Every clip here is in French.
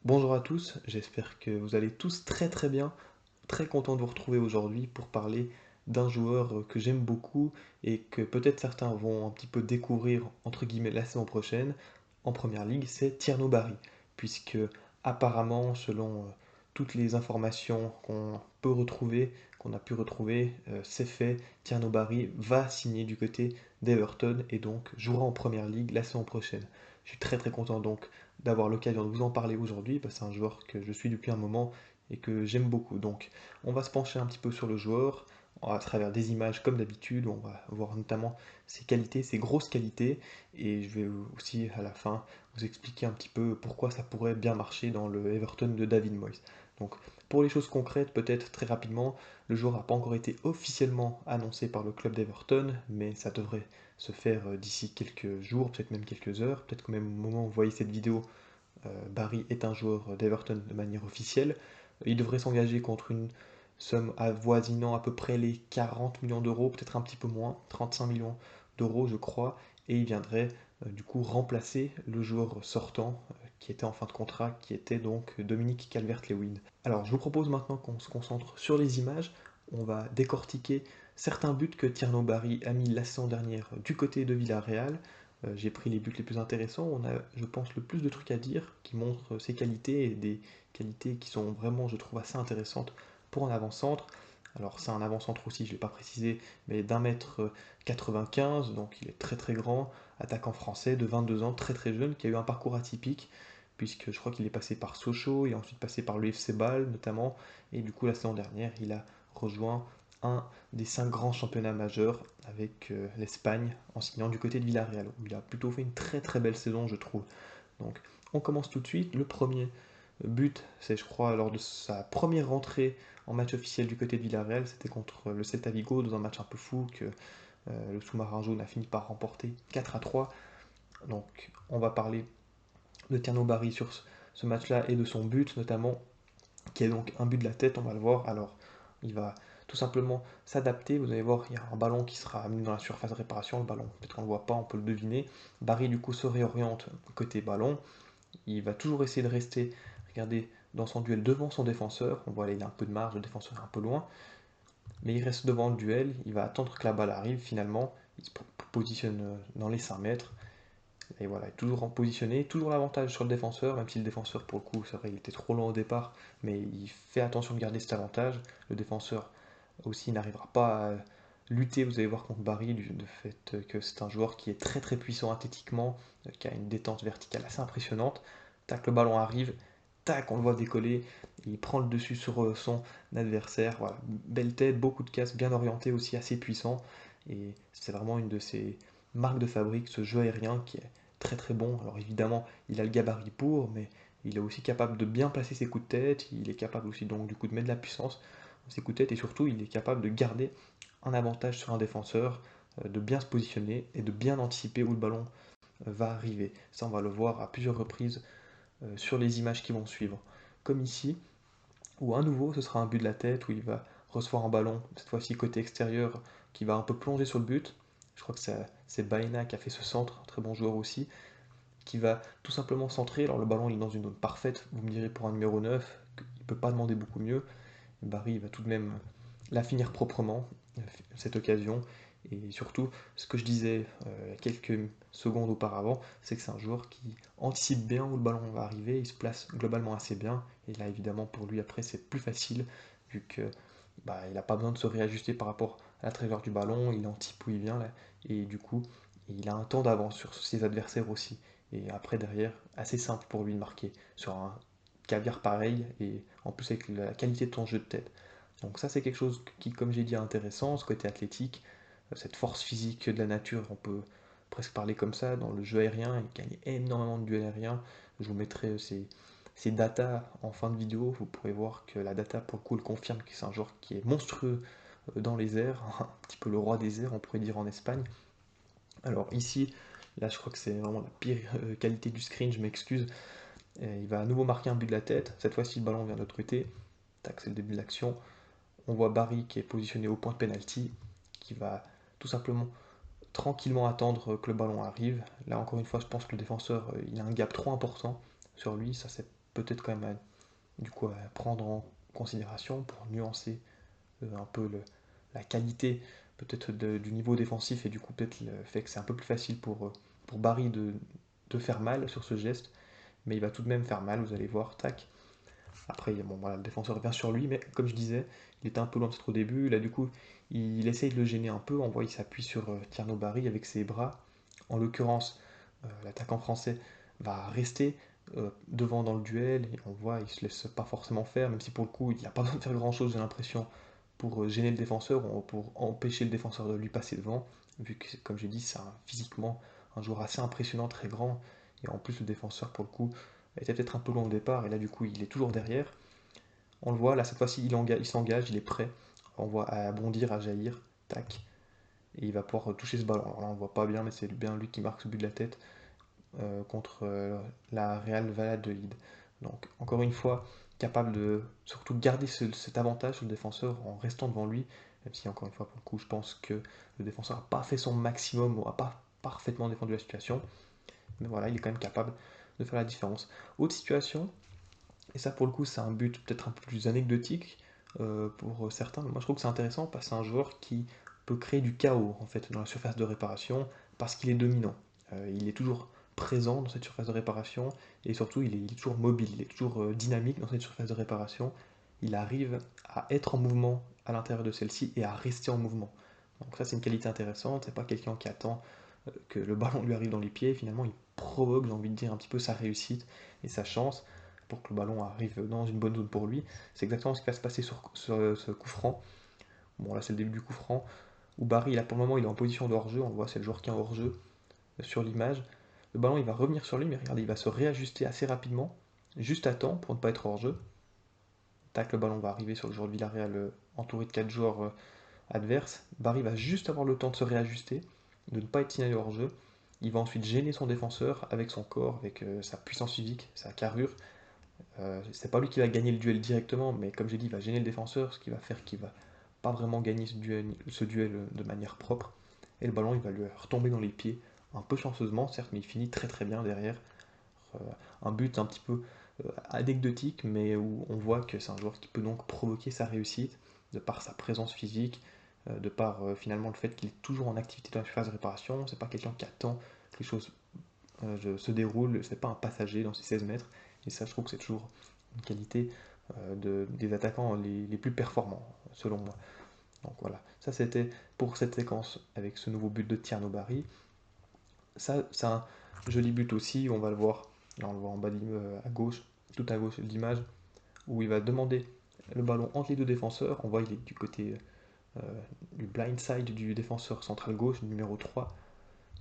Bonjour à tous, j'espère que vous allez tous très bien. Très content de vous retrouver aujourd'hui pour parler d'un joueur que j'aime beaucoup et que peut-être certains vont un petit peu découvrir entre guillemets la saison prochaine en première ligue, c'est Tierno Barry. Puisque apparemment, selon toutes les informations qu'on a pu retrouver, c'est fait, Tierno Barry va signer du côté d'Everton et donc jouera en première ligue la saison prochaine. Je suis très content donc d'avoir l'occasion de vous en parler aujourd'hui, parce que c'est un joueur que je suis depuis un moment et que j'aime beaucoup. Donc on va se pencher un petit peu sur le joueur à travers des images comme d'habitude. On va voir notamment ses qualités, ses grosses qualités, et je vais aussi à la fin vous expliquer un petit peu pourquoi ça pourrait bien marcher dans le Everton de David Moyes. Donc pour les choses concrètes, peut-être très rapidement, le joueur n'a pas encore été officiellement annoncé par le club d'Everton, mais ça devrait se faire d'ici quelques jours, peut-être même quelques heures, peut-être qu'au même moment où vous voyez cette vidéo, Barry est un joueur d'Everton de manière officielle. Il devrait s'engager contre une somme avoisinant à peu près les 40 millions d'euros, peut-être un petit peu moins, 35 millions d'euros je crois, et il viendrait du coup remplacer le joueur sortant qui était en fin de contrat, qui était donc Dominique Calvert-Lewin. Alors je vous propose maintenant qu'on se concentre sur les images. On va décortiquer certains buts que Tierno Barry a mis la saison dernière du côté de Villarreal. J'ai pris les buts les plus intéressants. On a, je pense, le plus de trucs à dire qui montrent ses qualités et des qualités qui sont vraiment, je trouve, assez intéressantes pour un avant-centre. Alors, c'est un avant-centre aussi, je ne l'ai pas précisé, mais d'1,95 m, donc il est très grand, attaquant français de 22 ans, très jeune, qui a eu un parcours atypique, puisque je crois qu'il est passé par Sochaux et ensuite passé par le FC Bâle notamment, et du coup, la saison dernière, il a rejoint un des 5 grands championnats majeurs avec l'Espagne en signant du côté de Villarreal, où il a plutôt fait une très belle saison, je trouve. Donc, on commence tout de suite. Le premier but, c'est, je crois, lors de sa première rentrée en match officiel du côté de Villarreal, c'était contre le Celta Vigo, dans un match un peu fou que le sous-marin jaune a fini par remporter 4-3. Donc, on va parler de Tierno Barry sur ce match-là et de son but, notamment, qui est donc un but de la tête, on va le voir. Alors, il va tout simplement s'adapter. Vous allez voir, il y a un ballon qui sera amené dans la surface de réparation. Le ballon, peut-être qu'on ne le voit pas, on peut le deviner. Barry, du coup, se réoriente côté ballon. Il va toujours essayer de rester, regardez, dans son duel devant son défenseur. On voit là, il a un peu de marge, le défenseur est un peu loin. Mais il reste devant le duel. Il va attendre que la balle arrive finalement. Il se positionne dans les 5 mètres. Et voilà, toujours en positionné, toujours l'avantage sur le défenseur, même si le défenseur, pour le coup, c'est vrai, il était trop loin au départ, mais il fait attention de garder cet avantage. Le défenseur aussi n'arrivera pas à lutter, vous allez voir, contre Barry, du fait que c'est un joueur qui est très puissant athlétiquement, qui a une détente verticale assez impressionnante. Tac, le ballon arrive, tac, on le voit décoller, il prend le dessus sur son adversaire. Voilà, belle tête, beaucoup de casse, bien orienté aussi, assez puissant. Et c'est vraiment une de ses marques de fabrique, ce jeu aérien qui est très bon. Alors évidemment, il a le gabarit pour, mais il est aussi capable de bien placer ses coups de tête. Il est capable aussi donc du coup de mettre de la puissance dans ses coups de tête et surtout il est capable de garder un avantage sur un défenseur, de bien se positionner et de bien anticiper où le ballon va arriver. Ça, on va le voir à plusieurs reprises sur les images qui vont suivre. Comme ici, où à nouveau ce sera un but de la tête, où il va recevoir un ballon, cette fois-ci côté extérieur, qui va un peu plonger sur le but. Je crois que c'est Baena qui a fait ce centre, un très bon joueur aussi, qui va tout simplement centrer. Alors le ballon il est dans une zone parfaite, vous me direz pour un numéro 9, il ne peut pas demander beaucoup mieux. Barry va tout de même la finir proprement, cette occasion. Et surtout, ce que je disais quelques secondes auparavant, c'est que c'est un joueur qui anticipe bien où le ballon va arriver, il se place globalement assez bien. Et là, évidemment, pour lui, après, c'est plus facile, vu que il n'a pas besoin de se réajuster par rapport à la trajectoire du ballon, il anticipe où il vient, là, et du coup, il a un temps d'avance sur ses adversaires aussi. Et après, derrière, assez simple pour lui de marquer sur un caviar pareil, et en plus avec la qualité de ton jeu de tête. Donc ça c'est quelque chose qui, comme j'ai dit, est intéressant, ce côté athlétique, cette force physique de la nature, on peut presque parler comme ça, dans le jeu aérien, il gagne énormément de duels aériens. Je vous mettrai ces datas en fin de vidéo, vous pourrez voir que la data pour le coup le confirme que c'est un joueur qui est monstrueux dans les airs, un petit peu le roi des airs on pourrait dire en Espagne. Alors ici, là je crois que c'est vraiment la pire qualité du screen, je m'excuse. Il va à nouveau marquer un but de la tête, cette fois-ci le ballon vient de l'autre côté, tac, c'est le début de l'action. On voit Barry qui est positionné au point de penalty, qui va tout simplement tranquillement attendre que le ballon arrive. Là encore une fois, je pense que le défenseur il a un gap trop important sur lui, ça c'est peut-être quand même du coup, à prendre en considération pour nuancer un peu la qualité peut-être du niveau défensif et du coup peut-être le fait que c'est un peu plus facile pour Barry de faire mal sur ce geste, mais il va tout de même faire mal, vous allez voir, tac. Après, bon, voilà, le défenseur revient sur lui, mais comme je disais, il était un peu loin peut-être au début, là du coup, il essaye de le gêner un peu, on voit il s'appuie sur Tierno Barry avec ses bras, en l'occurrence, l'attaquant français va rester devant dans le duel, et on voit, il se laisse pas forcément faire, même si pour le coup, il n'a pas besoin de faire grand-chose, j'ai l'impression, pour gêner le défenseur, ou pour empêcher le défenseur de lui passer devant, vu que, comme j'ai dit, c'est physiquement un joueur assez impressionnant, très grand, et en plus le défenseur, pour le coup, était peut-être un peu long au départ, et là du coup, il est toujours derrière. On le voit, là cette fois-ci, il s'engage, il est prêt, on voit à bondir, à jaillir, tac, et il va pouvoir toucher ce ballon. Alors là, on ne voit pas bien, mais c'est bien lui qui marque ce but de la tête contre la Real Valladolid. Donc, encore une fois, capable de surtout garder cet avantage sur le défenseur en restant devant lui, même si, encore une fois, pour le coup, je pense que le défenseur n'a pas fait son maximum ou n'a pas parfaitement défendu la situation. Mais voilà, il est quand même capable de faire la différence. Autre situation, et ça pour le coup, c'est un but peut-être un peu plus anecdotique pour certains, mais moi je trouve que c'est intéressant parce que c'est un joueur qui peut créer du chaos en fait dans la surface de réparation parce qu'il est dominant. Il est toujours présent dans cette surface de réparation et surtout il est toujours mobile, il est toujours dynamique dans cette surface de réparation. Il arrive à être en mouvement à l'intérieur de celle-ci et à rester en mouvement. Donc ça c'est une qualité intéressante, c'est pas quelqu'un qui attend que le ballon lui arrive dans les pieds, finalement il provoque, j'ai envie de dire, un petit peu sa réussite et sa chance pour que le ballon arrive dans une bonne zone pour lui. C'est exactement ce qui va se passer sur ce coup franc. Bon là c'est le début du coup franc, où Barry là pour le moment il est en position de hors-jeu, on le voit c'est le joueur qui est en hors-jeu sur l'image. Le ballon il va revenir sur lui, mais regardez, il va se réajuster assez rapidement, juste à temps pour ne pas être hors-jeu. Tac, le ballon va arriver sur le joueur de Villarreal entouré de 4 joueurs adverses. Barry va juste avoir le temps de se réajuster, de ne pas être signalé hors-jeu. Il va ensuite gêner son défenseur avec son corps, avec sa puissance physique, sa carrure. C'est pas lui qui va gagner le duel directement, mais comme j'ai dit, il va gêner le défenseur, ce qui va faire qu'il va pas vraiment gagner ce duel de manière propre. Et le ballon, il va lui retomber dans les pieds, un peu chanceusement, certes, mais il finit très très bien derrière. Euh, un but un petit peu anecdotique, mais où on voit que c'est un joueur qui peut donc provoquer sa réussite de par sa présence physique, de par finalement le fait qu'il est toujours en activité dans la phase de réparation. C'est pas quelqu'un qui attend que les choses se déroulent, c'est pas un passager dans ses 16 mètres. Et ça, je trouve que c'est toujours une qualité des attaquants les plus performants, selon moi. Donc voilà, ça c'était pour cette séquence avec ce nouveau but de Tierno Barry. Ça, c'est un joli but aussi, on va le voir, là on le voit en bas à gauche, tout à gauche de l'image, où il va demander le ballon entre les deux défenseurs. On voit il est du côté euh, du blind side du défenseur central gauche, numéro 3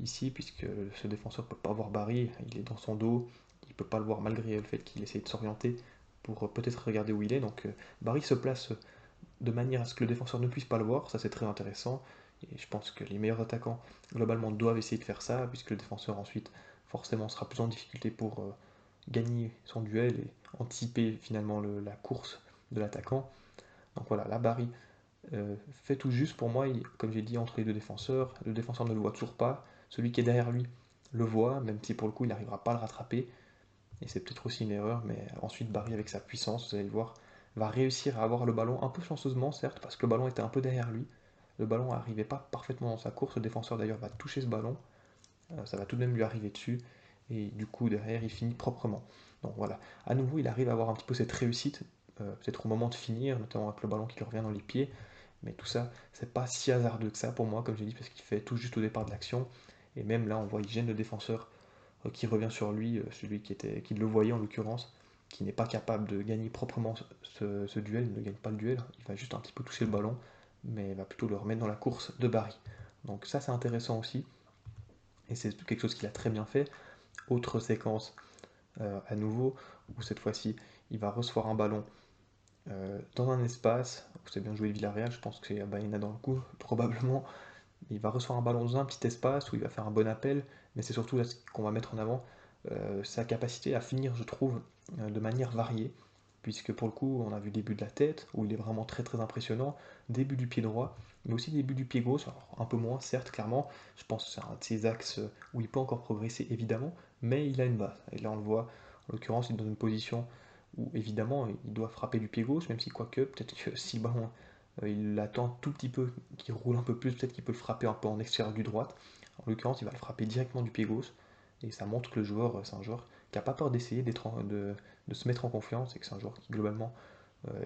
ici, puisque ce défenseur ne peut pas voir Barry, il est dans son dos, il ne peut pas le voir malgré le fait qu'il essaye de s'orienter pour peut-être regarder où il est. Donc Barry se place de manière à ce que le défenseur ne puisse pas le voir, ça c'est très intéressant. Et je pense que les meilleurs attaquants, globalement, doivent essayer de faire ça, puisque le défenseur ensuite, forcément, sera plus en difficulté pour gagner son duel et anticiper finalement la course de l'attaquant. Donc voilà, là, Barry fait tout juste pour moi, comme j'ai dit, entre les deux défenseurs. Le défenseur ne le voit toujours pas. Celui qui est derrière lui le voit, même si pour le coup il n'arrivera pas à le rattraper. Et c'est peut-être aussi une erreur, mais ensuite Barry avec sa puissance, vous allez le voir, va réussir à avoir le ballon un peu chanceusement, certes, parce que le ballon était un peu derrière lui. Le ballon n'arrivait pas parfaitement dans sa course. Le défenseur d'ailleurs va toucher ce ballon. Ça va tout de même lui arriver dessus. Et du coup, derrière, il finit proprement. Donc voilà, à nouveau, il arrive à avoir un petit peu cette réussite, peut-être au moment de finir, notamment avec le ballon qui lui revient dans les pieds. Mais tout ça, c'est pas si hasardeux que ça pour moi, comme j'ai dit, parce qu'il fait tout juste au départ de l'action. Et même là, on voit, il gêne le défenseur qui revient sur lui, celui qui le voyait en l'occurrence, qui n'est pas capable de gagner proprement ce duel, il ne gagne pas le duel, il va juste un petit peu toucher le ballon, mais il va plutôt le remettre dans la course de Barry. Donc ça c'est intéressant aussi, et c'est quelque chose qu'il a très bien fait. Autre séquence à nouveau, où cette fois-ci il va recevoir un ballon dans un espace, c'est bien joué le Villarreal, je pense que c'est Baena dans le coup, probablement. Il va recevoir un ballon dans un petit espace où il va faire un bon appel, mais c'est surtout là ce qu'on va mettre en avant, sa capacité à finir, je trouve, de manière variée, puisque pour le coup, on a vu début de la tête, où il est vraiment très très impressionnant, début du pied droit, mais aussi début du pied gauche, alors un peu moins, certes, clairement, je pense que c'est un de ses axes où il peut encore progresser, évidemment, mais il a une base, et là on le voit, En l'occurrence, il est dans une position où évidemment il doit frapper du pied gauche, même si quoique, peut-être que si le ballon il l'attend tout petit peu, qu'il roule un peu plus, peut-être qu'il peut le frapper un peu en extérieur du droite. En l'occurrence, il va le frapper directement du pied gauche, et ça montre que le joueur, c'est un joueur qui n'a pas peur d'essayer de se mettre en confiance, et que c'est un joueur qui globalement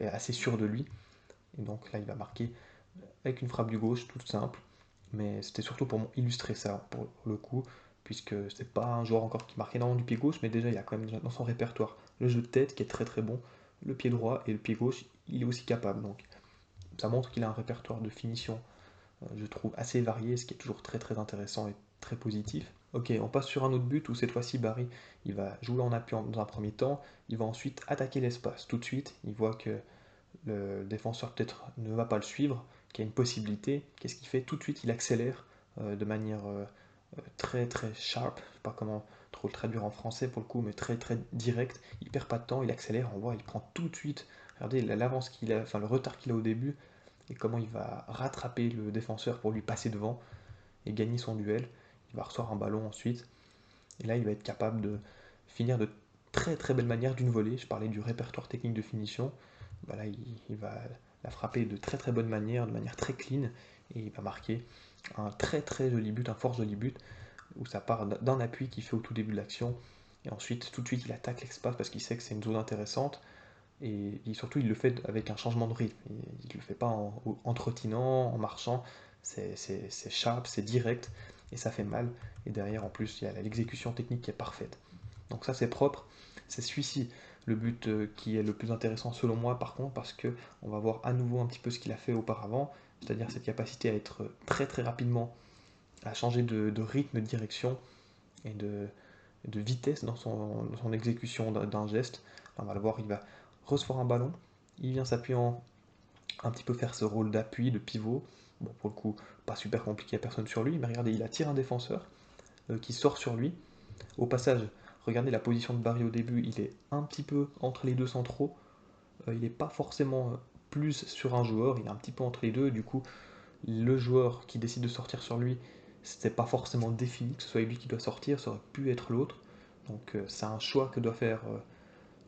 est assez sûr de lui. Et donc là, il va marquer avec une frappe du gauche, toute simple, mais c'était surtout pour illustrer ça, pour le coup, puisque c'est pas un joueur encore qui marque énormément du pied gauche, mais déjà il y a quand même dans son répertoire le jeu de tête qui est très très bon, le pied droit et le pied gauche, il est aussi capable. Donc ça montre qu'il a un répertoire de finition, je trouve, assez varié, ce qui est toujours très très intéressant et très positif. Ok, on passe sur un autre but où cette fois-ci Barry, il va jouer en appui dans un premier temps, il va ensuite attaquer l'espace tout de suite, il voit que le défenseur peut-être ne va pas le suivre, qu'il y a une possibilité, qu'est-ce qu'il fait? Tout de suite il accélère de manière très très sharp, je sais pas comment trop le traduire en français pour le coup, mais très très direct, il perd pas de temps, il accélère, on voit, il prend tout de suite, regardez l'avance qu'il a, enfin le retard qu'il a au début, et comment il va rattraper le défenseur pour lui passer devant et gagner son duel. Il va recevoir un ballon ensuite, et là il va être capable de finir de très très belle manière d'une volée. Je parlais du répertoire technique de finition. Bah là il va la frapper de très très bonne manière, de manière très clean, et il va marquer un très très joli but, un fort joli but, où ça part d'un appui qu'il fait au tout début de l'action, et ensuite tout de suite il attaque l'espace parce qu'il sait que c'est une zone intéressante, et surtout il le fait avec un changement de rythme. Il ne le fait pas en trottinant, en marchant, c'est sharp, c'est direct, et ça fait mal, et derrière en plus il y a l'exécution technique qui est parfaite. Donc ça c'est propre, c'est celui-ci le but qui est le plus intéressant selon moi par contre, parce que on va voir à nouveau un petit peu ce qu'il a fait auparavant, c'est-à-dire cette capacité à être très très rapidement, à changer de rythme, de direction et de vitesse dans son exécution d'un geste. Là, on va le voir, il va recevoir un ballon, il vient s'appuyer un petit peu faire ce rôle d'appui, de pivot. Bon, pour le coup, pas super compliqué, il n'y a personne sur lui, mais regardez, il attire un défenseur qui sort sur lui. Au passage, regardez la position de Barry au début, il est un petit peu entre les deux centraux, il n'est pas forcément plus sur un joueur, il est un petit peu entre les deux, du coup, le joueur qui décide de sortir sur lui, c'était pas forcément défini que ce soit lui qui doit sortir, ça aurait pu être l'autre. Donc c'est un choix que doivent faire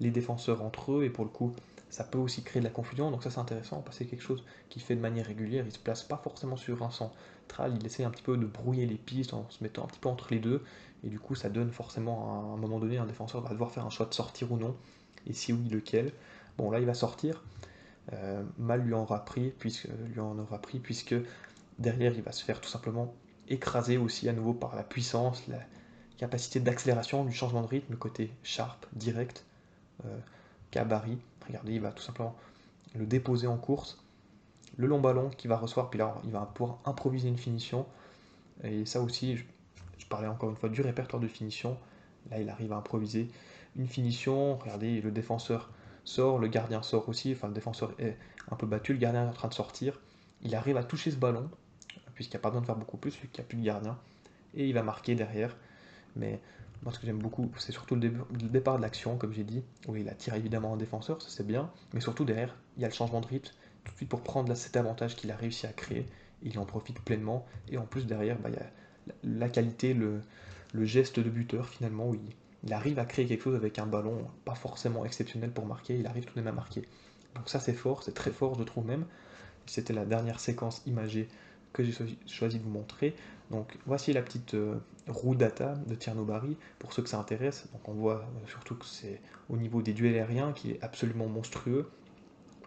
les défenseurs entre eux, et pour le coup, ça peut aussi créer de la confusion. Donc ça c'est intéressant, parce que c'est quelque chose qu'il fait de manière régulière, il se place pas forcément sur un central, il essaie un petit peu de brouiller les pistes en se mettant un petit peu entre les deux, et du coup ça donne forcément à un moment donné, un défenseur va devoir faire un choix de sortir ou non, et si oui, lequel. Bon là il va sortir, mal lui en aura pris, puisque derrière, il va se faire tout simplement écraser aussi à nouveau par la puissance, la capacité d'accélération, du changement de rythme, le côté sharp, direct, euh, qu'a Barry. Regardez, il va tout simplement le déposer en course. Le long ballon qu'il va recevoir, puis là, il va pouvoir improviser une finition. Et ça aussi, je parlais encore une fois du répertoire de finition. Là, il arrive à improviser une finition. Regardez, le défenseur sort, le gardien sort aussi. Enfin, le défenseur est un peu battu, le gardien est en train de sortir. Il arrive à toucher ce ballon, puisqu'il n'y a pas besoin de faire beaucoup plus, vu qu'il n'y a plus de gardien, et il va marquer derrière. Mais moi, ce que j'aime beaucoup, c'est surtout le départ de l'action, comme j'ai dit, où il attire évidemment un défenseur, ça c'est bien, mais surtout derrière, il y a le changement de rythme, tout de suite pour prendre là, cet avantage qu'il a réussi à créer, il en profite pleinement, et en plus derrière, bah, il y a la qualité, le geste de buteur finalement, où il arrive à créer quelque chose avec un ballon pas forcément exceptionnel pour marquer, il arrive tout de même à marquer. Donc ça c'est fort, c'est très fort je trouve même. C'était la dernière séquence imagée que j'ai choisi de vous montrer. Donc voici la petite roue data de Tierno Barry, pour ceux que ça intéresse. Donc on voit surtout que c'est au niveau des duels aériens qui est absolument monstrueux,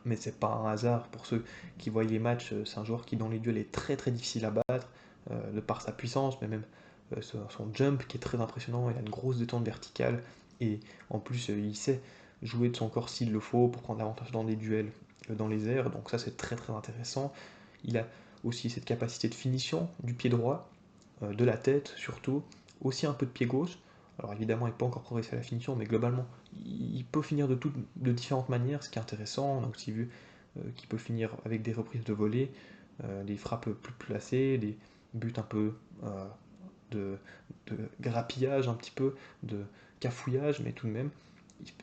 mais c'est pas un hasard pour ceux qui voient les matchs, c'est un joueur qui dans les duels est très très difficile à battre, de par sa puissance, mais même son jump qui est très impressionnant, il a une grosse détente verticale, et en plus il sait jouer de son corps s'il le faut pour prendre l'avantage dans des duels dans les airs, donc ça c'est très très intéressant. Il a aussi cette capacité de finition du pied droit, de la tête surtout, aussi un peu de pied gauche. Alors évidemment, il n'est pas encore progressé à la finition, mais globalement, il peut finir de différentes manières, ce qui est intéressant. On a aussi vu qu'il peut finir avec des reprises de volée, des frappes plus placées, des buts un peu de, de grappillage, un petit peu de cafouillage, mais tout de même,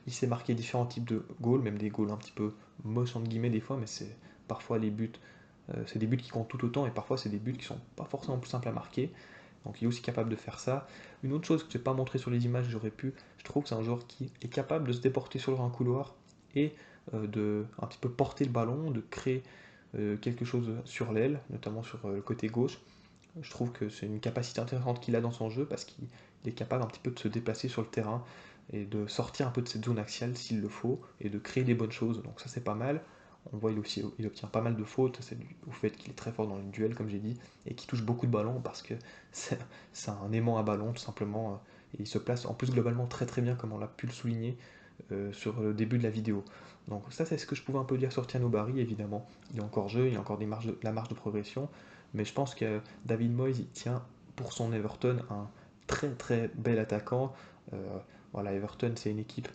il sait marquer différents types de goals, même des goals un petit peu moches entre guillemets des fois, mais c'est parfois les buts, c'est des buts qui comptent tout autant, et parfois c'est des buts qui sont pas forcément plus simples à marquer. Donc il est aussi capable de faire ça. Une autre chose que je n'ai pas montré sur les images, j'aurais pu, je trouve que c'est un joueur qui est capable de se déporter sur un couloir et de un petit peu porter le ballon, de créer quelque chose sur l'aile, notamment sur le côté gauche. Je trouve que c'est une capacité intéressante qu'il a dans son jeu parce qu'il est capable un petit peu de se déplacer sur le terrain et de sortir un peu de cette zone axiale s'il le faut et de créer des bonnes choses. Donc ça c'est pas mal. On voit il obtient pas mal de fautes, c'est dû au fait qu'il est très fort dans le duel comme j'ai dit et qu'il touche beaucoup de ballons parce que c'est un aimant à ballon tout simplement et il se place en plus globalement très très bien comme on l'a pu le souligner sur le début de la vidéo. Donc ça c'est ce que je pouvais un peu dire sur Thierry Barry évidemment. Il est encore jeune, il y a encore la marge de progression, mais je pense que David Moyes il tient pour son Everton un très très bel attaquant. Euh, voilà, Everton c'est une équipe,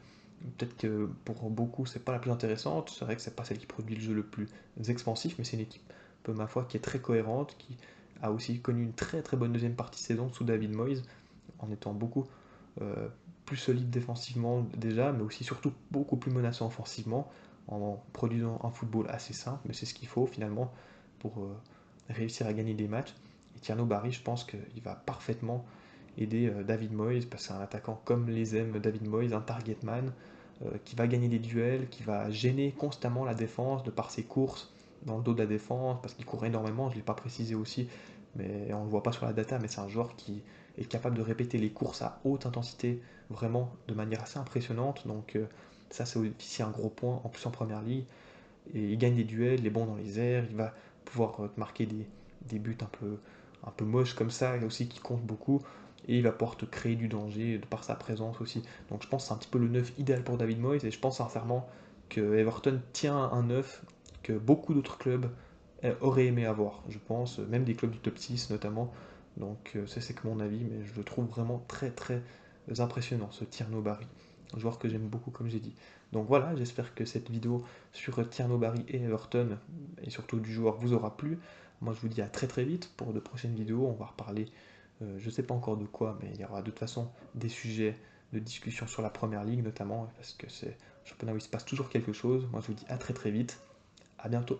peut-être que pour beaucoup c'est pas la plus intéressante, c'est vrai que c'est pas celle qui produit le jeu le plus expansif, mais c'est une équipe, peu ma foi, qui est très cohérente, qui a aussi connu une très très bonne deuxième partie de saison sous David Moyes, en étant beaucoup euh, plus solide défensivement déjà, mais aussi surtout beaucoup plus menaçant offensivement, en produisant un football assez simple, mais c'est ce qu'il faut finalement pour réussir à gagner des matchs. Et Thierry Barry, je pense qu'il va parfaitement aider David Moyes, parce que c'est un attaquant comme les aime David Moyes, un target man, qui va gagner des duels, qui va gêner constamment la défense de par ses courses dans le dos de la défense, parce qu'il court énormément, je ne l'ai pas précisé aussi, mais on ne le voit pas sur la data, mais c'est un joueur qui est capable de répéter les courses à haute intensité, vraiment de manière assez impressionnante, donc ça c'est aussi un gros point, en plus en première ligue, et il gagne des duels, il est bon dans les airs, il va pouvoir te marquer des buts un peu moches comme ça, et aussi qui comptent beaucoup, et il va pouvoir te créer du danger de par sa présence aussi. Donc je pense que c'est un petit peu le neuf idéal pour David Moyes, et je pense sincèrement que Everton tient un neuf que beaucoup d'autres clubs auraient aimé avoir, je pense, même des clubs du top 6 notamment. Donc ça c'est que mon avis, mais je le trouve vraiment très très impressionnant ce Tierno Barry, un joueur que j'aime beaucoup comme j'ai dit. Donc voilà, j'espère que cette vidéo sur Tierno Barry et Everton, et surtout du joueur, vous aura plu. Moi, je vous dis à très très vite pour de prochaines vidéos. On va reparler, je ne sais pas encore de quoi, mais il y aura de toute façon des sujets de discussion sur la première ligue notamment, parce que c'est un championnat où il se passe toujours quelque chose. Moi, je vous dis à très très vite. À bientôt.